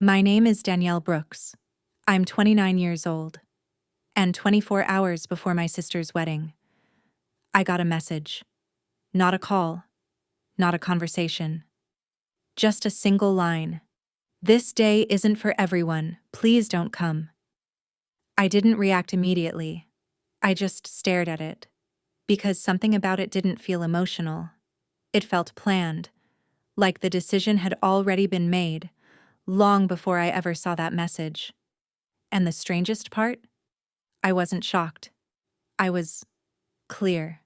My name is Danielle Brooks. I'm 29 years old. And 24 hours before my sister's wedding, I got a message. Not a call. Not a conversation. Just a single line. This day isn't for everyone. Please don't come. I didn't react immediately. I just stared at it. Because something about it didn't feel emotional. It felt planned. Like the decision had already been made, long before I ever saw that message. And the strangest part? I wasn't shocked. I was clear.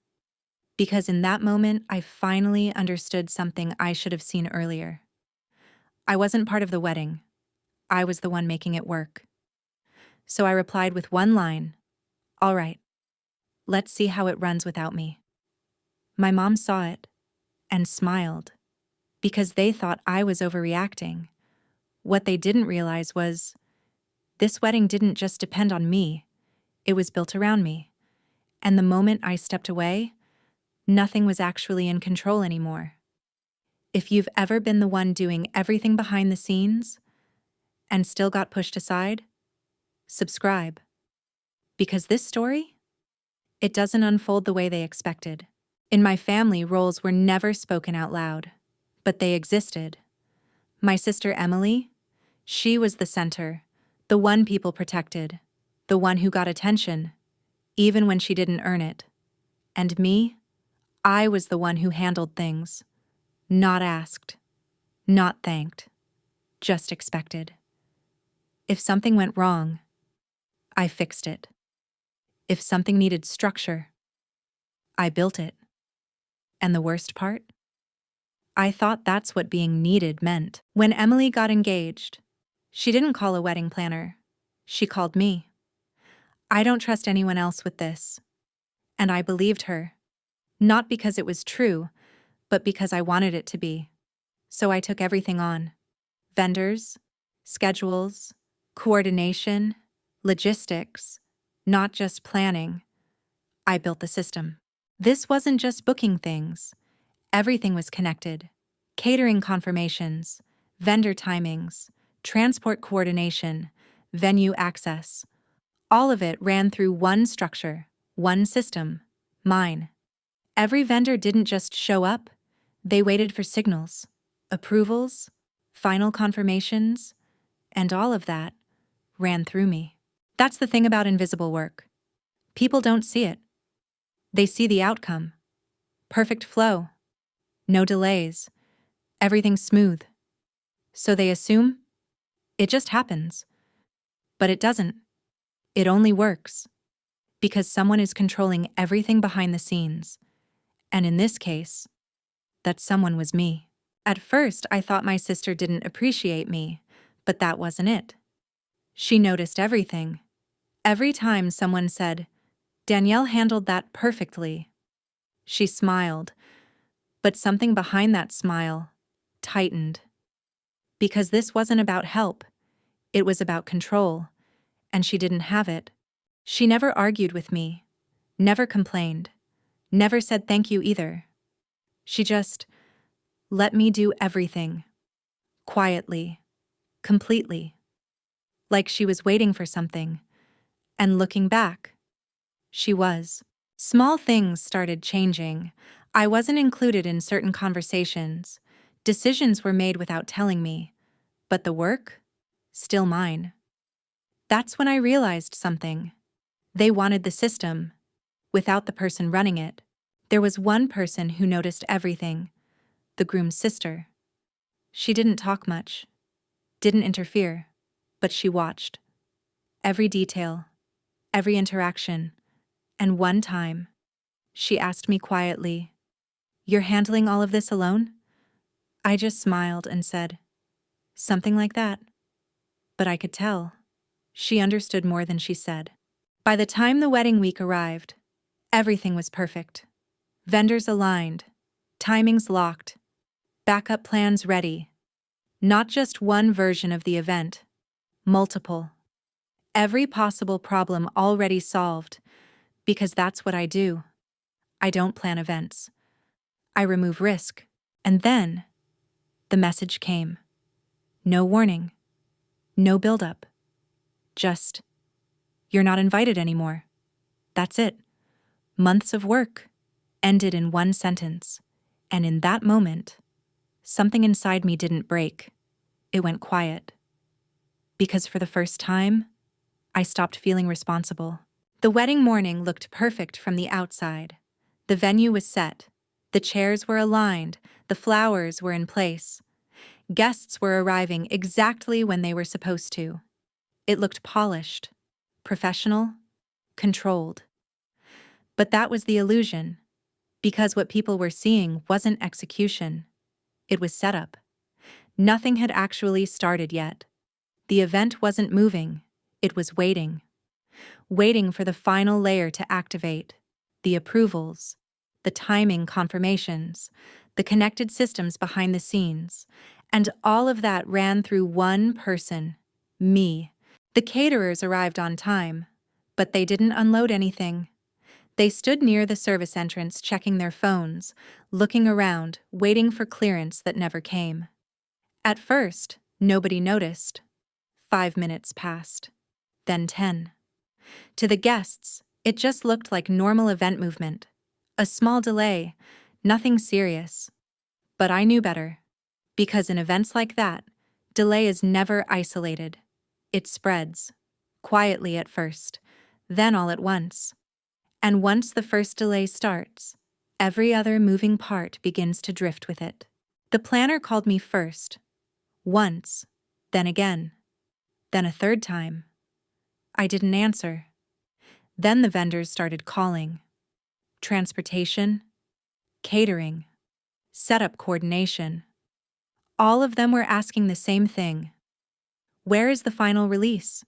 Because in that moment, I finally understood something I should have seen earlier. I wasn't part of the wedding. I was the one making it work. So I replied with one line, "All right, let's see how it runs without me." My mom saw it and smiled because they thought I was overreacting. What they didn't realize was this wedding didn't just depend on me. It was built around me. And the moment I stepped away, nothing was actually in control anymore. If you've ever been the one doing everything behind the scenes and still got pushed aside, subscribe. Because this story, it doesn't unfold the way they expected. In my family, roles were never spoken out loud, but they existed. My sister Emily, she was the center, the one people protected, the one who got attention, even when she didn't earn it. And me, I was the one who handled things. Not asked, not thanked, just expected. If something went wrong, I fixed it. If something needed structure, I built it. And the worst part? I thought that's what being needed meant. When Emily got engaged, she didn't call a wedding planner. She called me. I don't trust anyone else with this. And I believed her. Not because it was true, but because I wanted it to be. So I took everything on. Vendors, schedules, coordination, logistics, not just planning. I built the system. This wasn't just booking things. Everything was connected. Catering confirmations, vendor timings, transport coordination, venue access. All of it ran through one structure, one system, mine. Every vendor didn't just show up. They waited for signals, approvals, final confirmations, and all of that ran through me. That's the thing about invisible work. People don't see it. They see the outcome. Perfect flow. No delays. Everything smooth. So they assume it just happens. But it doesn't. It only works because someone is controlling everything behind the scenes. And in this case, that someone was me. At first, I thought my sister didn't appreciate me, but that wasn't it. She noticed everything. Every time someone said, "Danielle handled that perfectly," she smiled, but something behind that smile tightened. Because this wasn't about help, it was about control, and she didn't have it. She never argued with me, never complained, never said thank you either. She just let me do everything, quietly, completely, like she was waiting for something, and looking back, she was. Small things started changing. I wasn't included in certain conversations. Decisions were made without telling me, but the work, still mine. That's when I realized something. They wanted the system, without the person running it. There was one person who noticed everything, the groom's sister. She didn't talk much, didn't interfere, but she watched. Every detail, every interaction, and one time, she asked me quietly, "You're handling all of this alone?" I just smiled and said, "Something like that." But I could tell. She understood more than she said. By the time the wedding week arrived, everything was perfect. Vendors aligned, timings locked, backup plans ready. Not just one version of the event, multiple. Every possible problem already solved, because that's what I do. I don't plan events. I remove risk. And then, the message came. No warning. No buildup. Just, you're not invited anymore. That's it. Months of work ended in one sentence. And in that moment, something inside me didn't break. It went quiet. Because for the first time, I stopped feeling responsible. The wedding morning looked perfect from the outside. The venue was set. The chairs were aligned. The flowers were in place. Guests were arriving exactly when they were supposed to. It looked polished, professional, controlled. But that was the illusion, because what people were seeing wasn't execution. It was setup. Nothing had actually started yet. The event wasn't moving. It was waiting. Waiting for the final layer to activate. The approvals, the timing confirmations, the connected systems behind the scenes. And all of that ran through one person, me. The caterers arrived on time, but they didn't unload anything. They stood near the service entrance checking their phones, looking around, waiting for clearance that never came. At first, nobody noticed. 5 minutes passed. Then 10. To the guests, it just looked like normal event movement. A small delay, nothing serious. But I knew better. Because in events like that, delay is never isolated. It spreads. Quietly at first, then all at once. And once the first delay starts, every other moving part begins to drift with it. The planner called me first. Once, then again, then a third time. I didn't answer. Then the vendors started calling. Transportation, catering, setup coordination. All of them were asking the same thing. Where is the final release?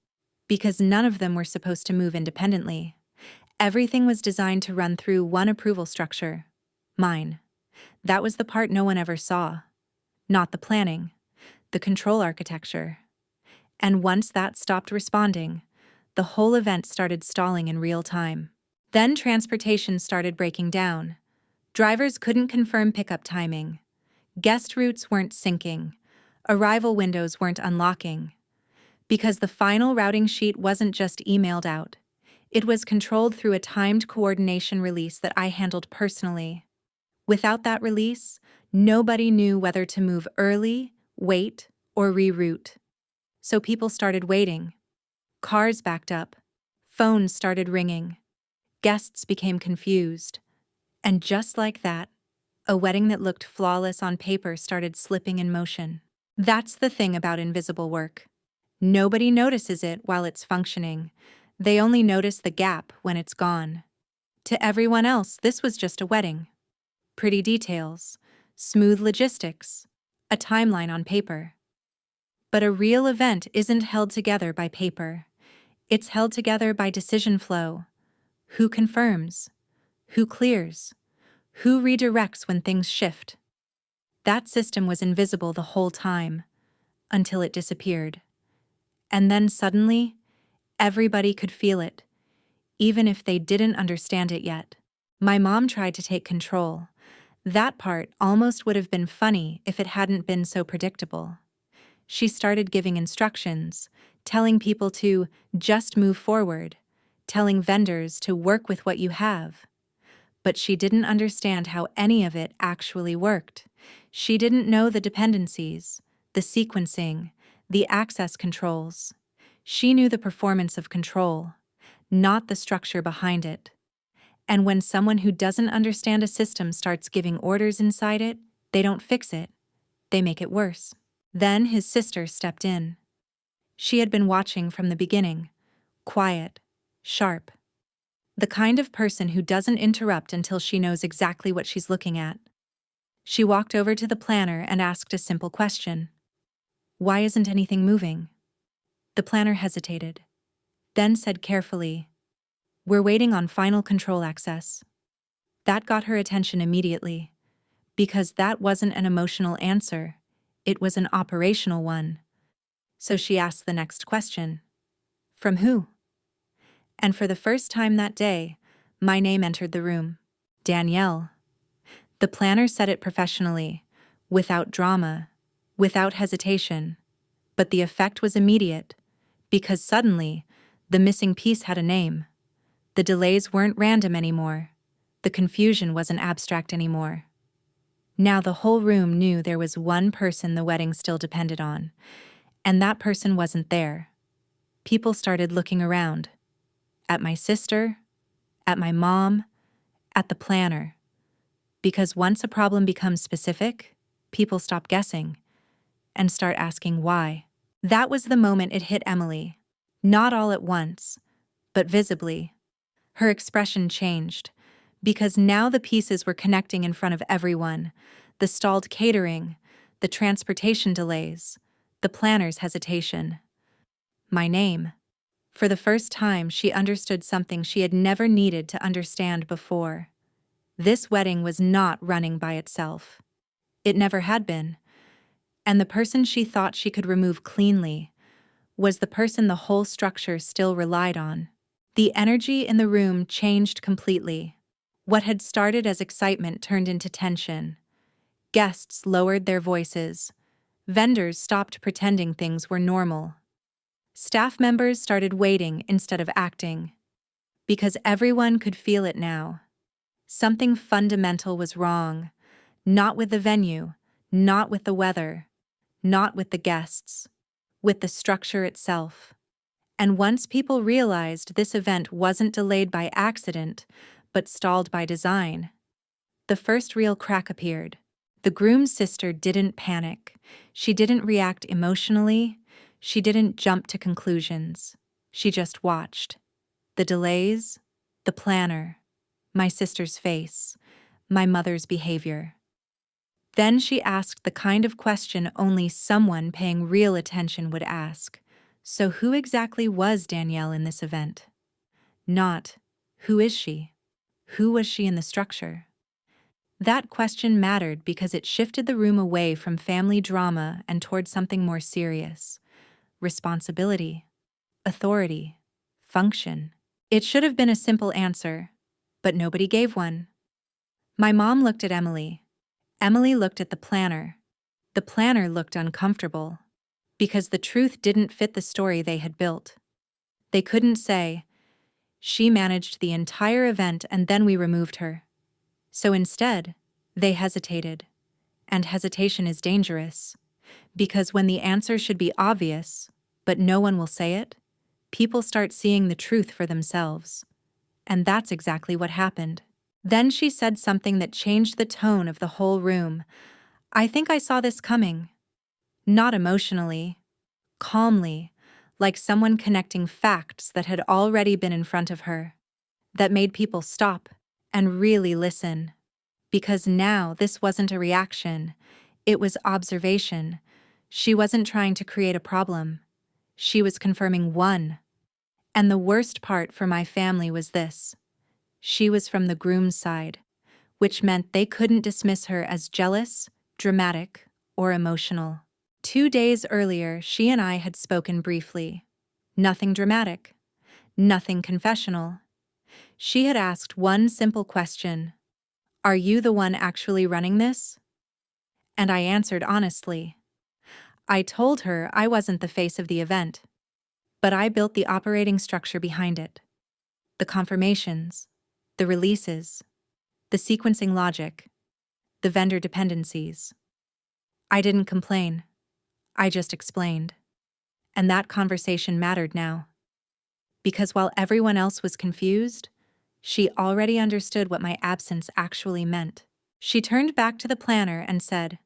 Because none of them were supposed to move independently. Everything was designed to run through one approval structure. Mine. That was the part no one ever saw. Not the planning, the control architecture. And once that stopped responding, the whole event started stalling in real time. Then transportation started breaking down. Drivers couldn't confirm pickup timing. Guest routes weren't syncing. Arrival windows weren't unlocking. Because the final routing sheet wasn't just emailed out. It was controlled through a timed coordination release that I handled personally. Without that release, nobody knew whether to move early, wait, or reroute. So people started waiting. Cars backed up. Phones started ringing. Guests became confused. And just like that, a wedding that looked flawless on paper started slipping in motion. That's the thing about invisible work. Nobody notices it while it's functioning. They only notice the gap when it's gone. To everyone else, this was just a wedding. Pretty details, smooth logistics, a timeline on paper. But a real event isn't held together by paper. It's held together by decision flow. Who confirms? Who clears? Who redirects when things shift? That system was invisible the whole time, until it disappeared. And then suddenly, everybody could feel it, even if they didn't understand it yet. My mom tried to take control. That part almost would have been funny if it hadn't been so predictable. She started giving instructions, telling people to just move forward, telling vendors to work with what you have. But she didn't understand how any of it actually worked. She didn't know the dependencies, the sequencing, the access controls. She knew the performance of control, not the structure behind it. And when someone who doesn't understand a system starts giving orders inside it, they don't fix it. They make it worse. Then his sister stepped in. She had been watching from the beginning, quiet, sharp. The kind of person who doesn't interrupt until she knows exactly what she's looking at. She walked over to the planner and asked a simple question. Why isn't anything moving? The planner hesitated, then said carefully, We're waiting on final control access. That got her attention immediately, because that wasn't an emotional answer, it was an operational one. So she asked the next question. From who? And for the first time that day, my name entered the room. Danielle. The planner said it professionally, without drama, without hesitation. But the effect was immediate, because suddenly, the missing piece had a name. The delays weren't random anymore. The confusion wasn't abstract anymore. Now the whole room knew there was one person the wedding still depended on, and that person wasn't there. People started looking around. At my sister, at my mom, at the planner. Because once a problem becomes specific, people stop guessing and start asking why. That was the moment it hit Emily. Not all at once, but visibly. Her expression changed, because now the pieces were connecting in front of everyone. The stalled catering, the transportation delays, the planner's hesitation. My name. For the first time, she understood something she had never needed to understand before. This wedding was not running by itself. It never had been. And the person she thought she could remove cleanly was the person the whole structure still relied on. The energy in the room changed completely. What had started as excitement turned into tension. Guests lowered their voices. Vendors stopped pretending things were normal. Staff members started waiting instead of acting. Because everyone could feel it now. Something fundamental was wrong. Not with the venue, not with the weather, not with the guests, with the structure itself. And once people realized this event wasn't delayed by accident, but stalled by design, the first real crack appeared. The groom's sister didn't panic. She didn't react emotionally. She didn't jump to conclusions. She just watched. The delays, the planner, my sister's face, my mother's behavior. Then she asked the kind of question only someone paying real attention would ask. So who exactly was Danielle in this event? Not, who is she? Who was she in the structure? That question mattered because it shifted the room away from family drama and toward something more serious. Responsibility, authority, function. It should have been a simple answer, but nobody gave one. My mom looked at Emily. Emily looked at the planner. The planner looked uncomfortable, because the truth didn't fit the story they had built. They couldn't say, "She managed the entire event and then we removed her." So instead, they hesitated. And hesitation is dangerous, because when the answer should be obvious, but no one will say it, people start seeing the truth for themselves. And that's exactly what happened. Then she said something that changed the tone of the whole room. I think I saw this coming. Not emotionally, calmly, like someone connecting facts that had already been in front of her. That made people stop and really listen. Because now this wasn't a reaction, it was observation. She wasn't trying to create a problem. She was confirming one. And the worst part for my family was this. She was from the groom's side, which meant they couldn't dismiss her as jealous, dramatic, or emotional. 2 days earlier, she and I had spoken briefly. Nothing dramatic. Nothing confessional. She had asked one simple question. Are you the one actually running this? And I answered honestly. I told her I wasn't the face of the event, but I built the operating structure behind it. The confirmations, the releases, the sequencing logic, the vendor dependencies. I didn't complain. I just explained. And that conversation mattered now. Because while everyone else was confused, she already understood what my absence actually meant. She turned back to the planner and said,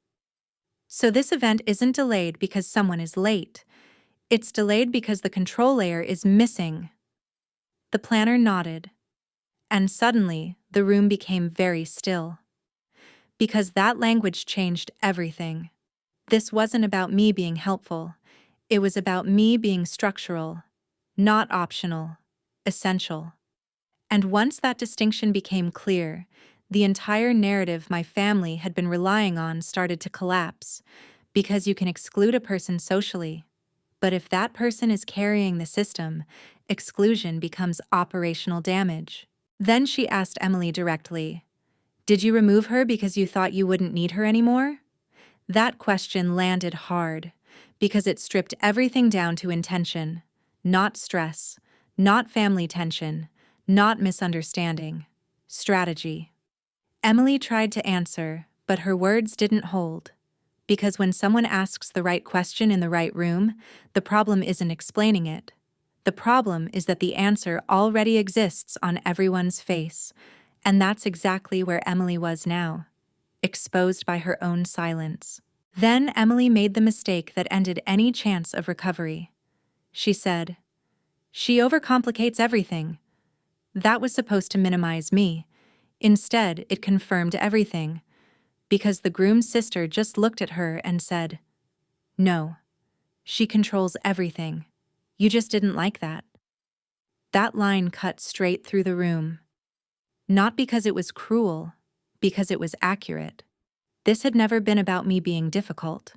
"So this event isn't delayed because someone is late. It's delayed because the control layer is missing." The planner nodded, and suddenly the room became very still. Because that language changed everything. This wasn't about me being helpful. It was about me being structural, not optional, essential. And once that distinction became clear, the entire narrative my family had been relying on started to collapse, because you can exclude a person socially. But if that person is carrying the system, exclusion becomes operational damage. Then she asked Emily directly, "Did you remove her because you thought you wouldn't need her anymore?" That question landed hard, because it stripped everything down to intention, not stress, not family tension, not misunderstanding, strategy. Emily tried to answer, but her words didn't hold. Because when someone asks the right question in the right room, the problem isn't explaining it. The problem is that the answer already exists on everyone's face, and that's exactly where Emily was now, exposed by her own silence. Then Emily made the mistake that ended any chance of recovery. She said, "She overcomplicates everything." That was supposed to minimize me. Instead, it confirmed everything, because the groom's sister just looked at her and said, "No, she controls everything. You just didn't like that." That line cut straight through the room. Not because it was cruel, because it was accurate. This had never been about me being difficult.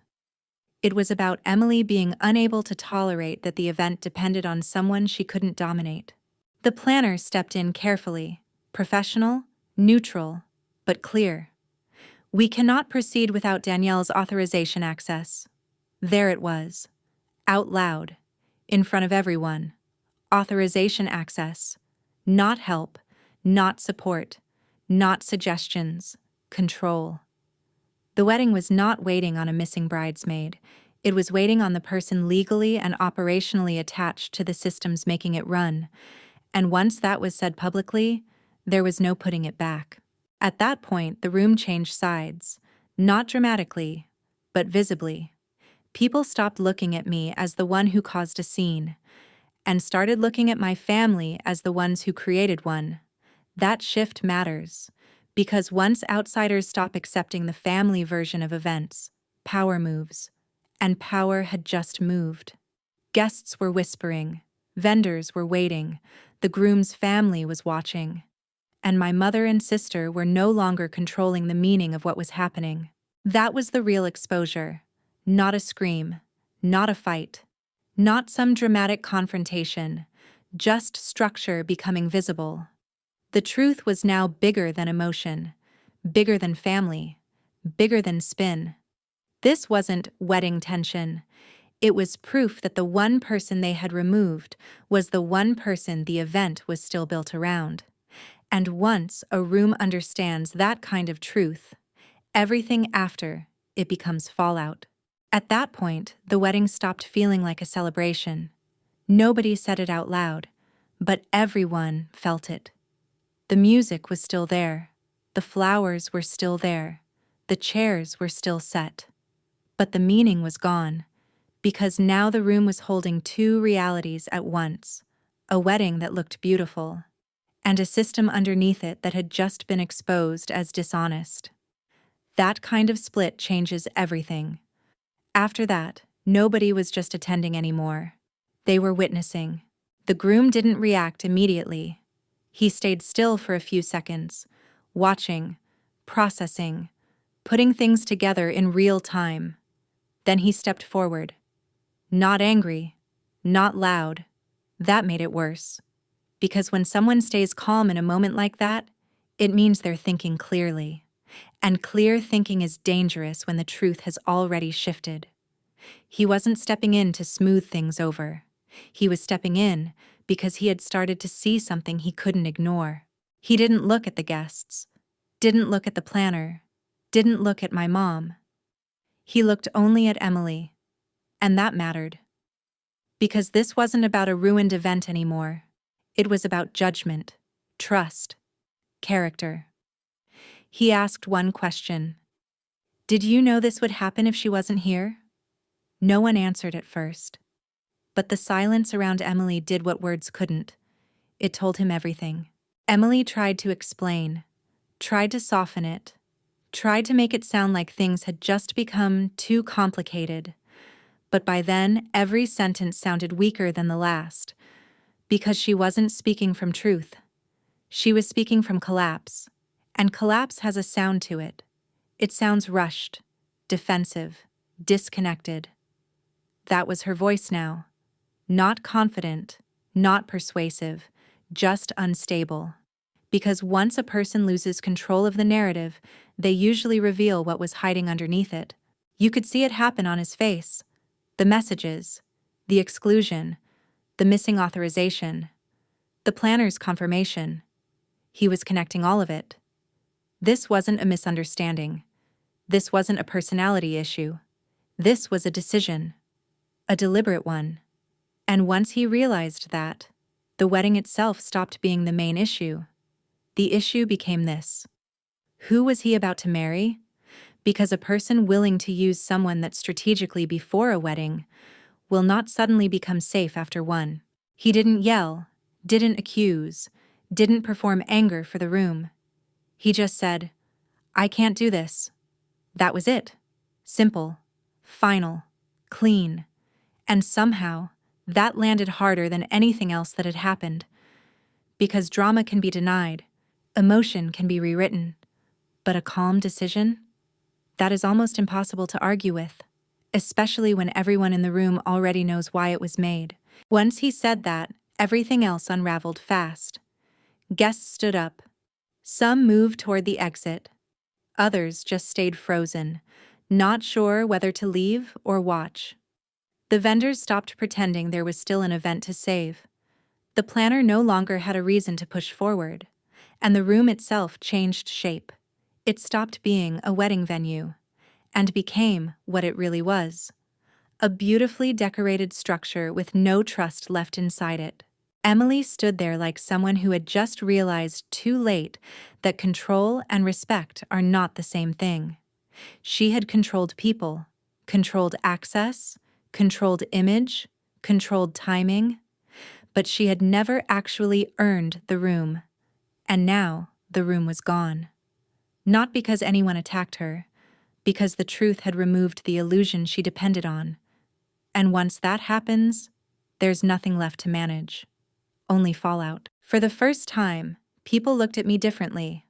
It was about Emily being unable to tolerate that the event depended on someone she couldn't dominate. The planner stepped in carefully, professional, neutral, but clear. "We cannot proceed without Danielle's authorization access." There it was, out loud, in front of everyone. Authorization access. Not help, not support, not suggestions, control. The wedding was not waiting on a missing bridesmaid. It was waiting on the person legally and operationally attached to the systems making it run. And once that was said publicly, there was no putting it back. At that point, the room changed sides, not dramatically, but visibly. People stopped looking at me as the one who caused a scene, and started looking at my family as the ones who created one. That shift matters, because once outsiders stop accepting the family version of events, power moves, and power had just moved. Guests were whispering, vendors were waiting, the groom's family was watching, and my mother and sister were no longer controlling the meaning of what was happening. That was the real exposure, not a scream, not a fight, not some dramatic confrontation, just structure becoming visible. The truth was now bigger than emotion, bigger than family, bigger than spin. This wasn't wedding tension. It was proof that the one person they had removed was the one person the event was still built around. And once a room understands that kind of truth, everything after it becomes fallout. At that point, the wedding stopped feeling like a celebration. Nobody said it out loud, but everyone felt it. The music was still there. The flowers were still there. The chairs were still set. But the meaning was gone, because now the room was holding two realities at once: a wedding that looked beautiful, and a system underneath it that had just been exposed as dishonest. That kind of split changes everything. After that, nobody was just attending anymore. They were witnessing. The groom didn't react immediately. He stayed still for a few seconds, watching, processing, putting things together in real time. Then he stepped forward. Not angry, not loud. That made it worse. Because when someone stays calm in a moment like that, it means they're thinking clearly. And clear thinking is dangerous when the truth has already shifted. He wasn't stepping in to smooth things over. He was stepping in because he had started to see something he couldn't ignore. He didn't look at the guests, didn't look at the planner, didn't look at my mom. He looked only at Emily, and that mattered. Because this wasn't about a ruined event anymore. It was about judgment, trust, character. He asked one question. "Did you know this would happen if she wasn't here?" No one answered at first. But the silence around Emily did what words couldn't. It told him everything. Emily tried to explain, tried to soften it, tried to make it sound like things had just become too complicated. But by then, every sentence sounded weaker than the last, because she wasn't speaking from truth. She was speaking from collapse, and collapse has a sound to it. It sounds rushed, defensive, disconnected. That was her voice now. Not confident, not persuasive, just unstable. Because once a person loses control of the narrative, they usually reveal what was hiding underneath it. You could see it happen on his face. The messages, the exclusion, the missing authorization, the planner's confirmation. He was connecting all of it. This wasn't a misunderstanding. This wasn't a personality issue. This was a decision. A deliberate one. And once he realized that, the wedding itself stopped being the main issue. The issue became this. Who was he about to marry? Because a person willing to use someone that strategically before a wedding will not suddenly become safe after one. He didn't yell, didn't accuse, didn't perform anger for the room. He just said, "I can't do this." That was it. Simple, final, clean. And somehow, that landed harder than anything else that had happened. Because drama can be denied, emotion can be rewritten, but a calm decision? That is almost impossible to argue with, especially when everyone in the room already knows why it was made. Once he said that, everything else unraveled fast. Guests stood up. Some moved toward the exit. Others just stayed frozen, not sure whether to leave or watch. The vendors stopped pretending there was still an event to save. The planner no longer had a reason to push forward, and the room itself changed shape. It stopped being a wedding venue and became what it really was. A beautifully decorated structure with no trust left inside it. Emily stood there like someone who had just realized too late that control and respect are not the same thing. She had controlled people, controlled access, controlled image, controlled timing, but she had never actually earned the room. And now the room was gone. Not because anyone attacked her, because the truth had removed the illusion she depended on. And once that happens, there's nothing left to manage. Only fallout. For the first time, people looked at me differently.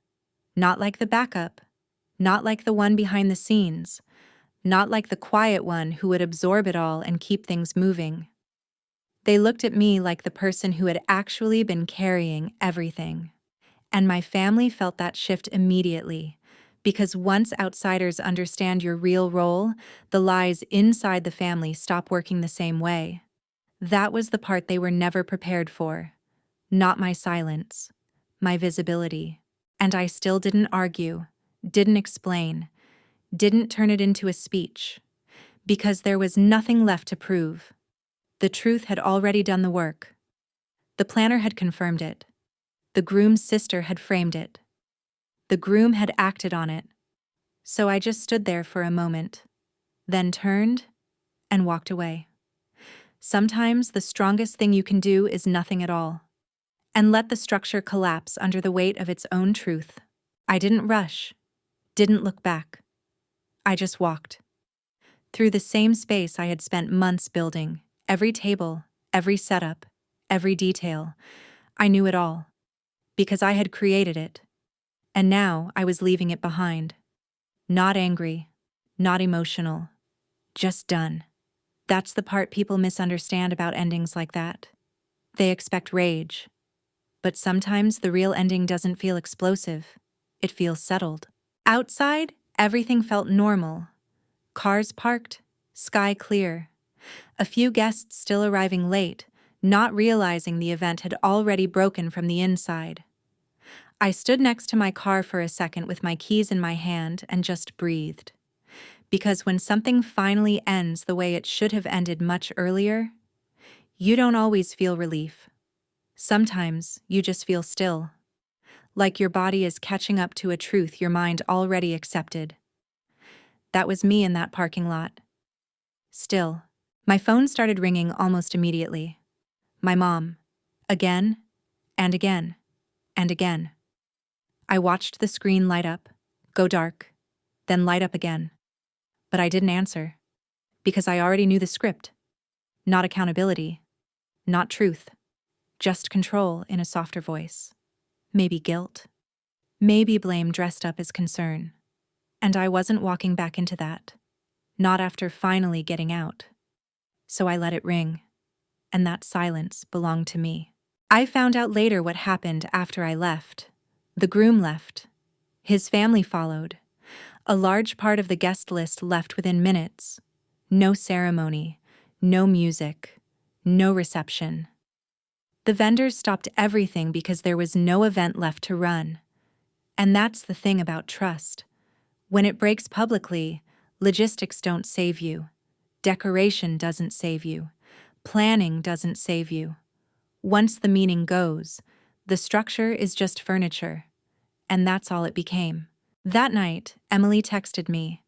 Not like the backup, not like the one behind the scenes, not like the quiet one who would absorb it all and keep things moving. They looked at me like the person who had actually been carrying everything. And my family felt that shift immediately, because once outsiders understand your real role, the lies inside the family stop working the same way. That was the part they were never prepared for. Not my silence, my visibility. And I still didn't argue, didn't explain, didn't turn it into a speech, because there was nothing left to prove. The truth had already done the work. The planner had confirmed it. The groom's sister had framed it. The groom had acted on it. So I just stood there for a moment, then turned and walked away. Sometimes the strongest thing you can do is nothing at all, and let the structure collapse under the weight of its own truth. I didn't rush, didn't look back. I just walked. Through the same space I had spent months building, every table, every setup, every detail. I knew it all, because I had created it. And now I was leaving it behind. Not angry, not emotional, just done. That's the part people misunderstand about endings like that. They expect rage. But sometimes the real ending doesn't feel explosive. It feels settled. Outside, everything felt normal. Cars parked, sky clear. A few guests still arriving late, not realizing the event had already broken from the inside. I stood next to my car for a second with my keys in my hand and just breathed. Because when something finally ends the way it should have ended much earlier, you don't always feel relief. Sometimes you just feel still, like your body is catching up to a truth your mind already accepted. That was me in that parking lot. Still, my phone started ringing almost immediately. My mom. Again, and again, and again. I watched the screen light up, go dark, then light up again. But I didn't answer, because I already knew the script. Not accountability, not truth, just control in a softer voice. Maybe guilt, maybe blame dressed up as concern. And I wasn't walking back into that, not after finally getting out. So I let it ring, and that silence belonged to me. I found out later what happened after I left. The groom left. His family followed. A large part of the guest list left within minutes. No ceremony, no music, no reception. The vendors stopped everything because there was no event left to run. And that's the thing about trust. When it breaks publicly, logistics don't save you. Decoration doesn't save you. Planning doesn't save you. Once the meaning goes, the structure is just furniture. And that's all it became. That night, Emily texted me,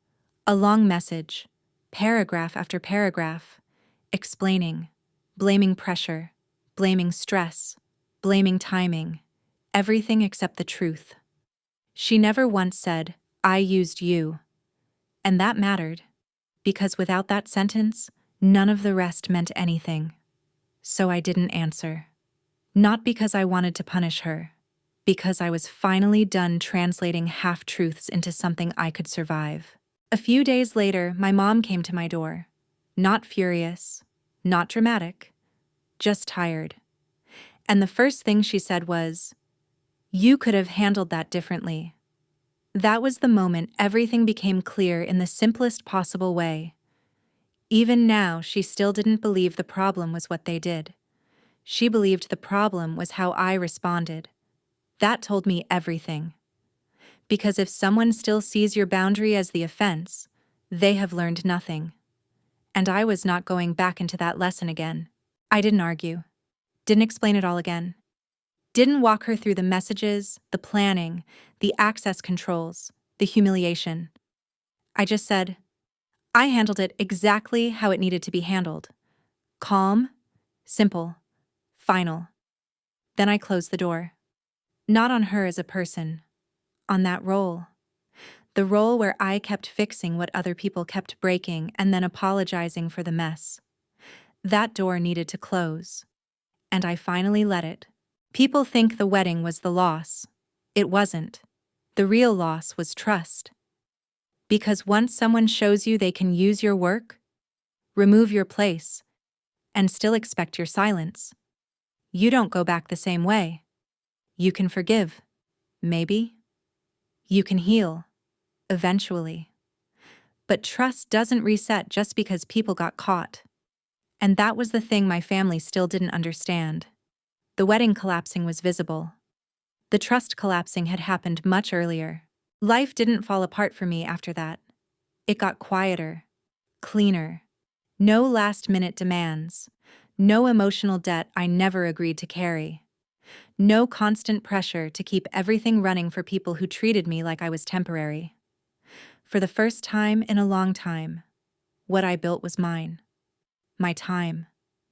a long message, paragraph after paragraph, explaining, blaming pressure, blaming stress, blaming timing, everything except the truth. She never once said, "I used you." And that mattered, because without that sentence, none of the rest meant anything. So I didn't answer. Not because I wanted to punish her, because I was finally done translating half-truths into something I could survive. A few days later, my mom came to my door. Not furious, not dramatic, just tired. And the first thing she said was, "You could have handled that differently." That was the moment everything became clear in the simplest possible way. Even now, she still didn't believe the problem was what they did. She believed the problem was how I responded. That told me everything. Because if someone still sees your boundary as the offense, they have learned nothing. And I was not going back into that lesson again. I didn't argue. Didn't explain it all again. Didn't walk her through the messages, the planning, the access controls, the humiliation. I just said, I handled it exactly how it needed to be handled. Calm, simple, final. Then I closed the door. Not on her as a person, on that role. The role where I kept fixing what other people kept breaking and then apologizing for the mess. That door needed to close. And I finally let it. People think the wedding was the loss. It wasn't. The real loss was trust. Because once someone shows you they can use your work, remove your place, and still expect your silence, you don't go back the same way. You can forgive. Maybe. You can heal. Eventually. But trust doesn't reset just because people got caught. And that was the thing my family still didn't understand. The wedding collapsing was visible. The trust collapsing had happened much earlier. Life didn't fall apart for me after that. It got quieter, cleaner. No last-minute demands. No emotional debt I never agreed to carry. No constant pressure to keep everything running for people who treated me like I was temporary. For the first time in a long time, what I built was mine. My time,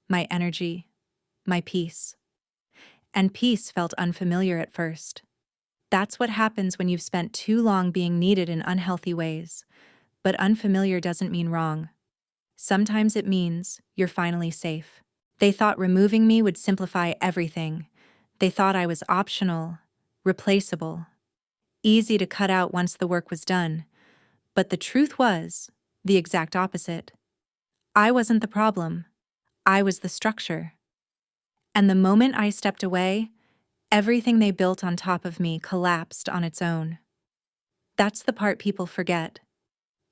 my energy, my peace. And peace felt unfamiliar at first. That's what happens when you've spent too long being needed in unhealthy ways. But unfamiliar doesn't mean wrong. Sometimes it means you're finally safe. They thought removing me would simplify everything. They thought I was optional, replaceable, easy to cut out once the work was done. But the truth was the exact opposite. I wasn't the problem. I was the structure. And the moment I stepped away, everything they built on top of me collapsed on its own. That's the part people forget.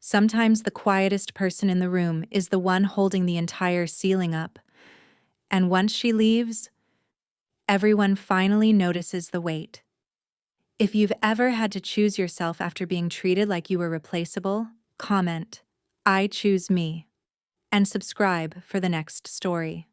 Sometimes the quietest person in the room is the one holding the entire ceiling up. And once she leaves, everyone finally notices the weight. If you've ever had to choose yourself after being treated like you were replaceable, comment, "I choose me," and subscribe for the next story.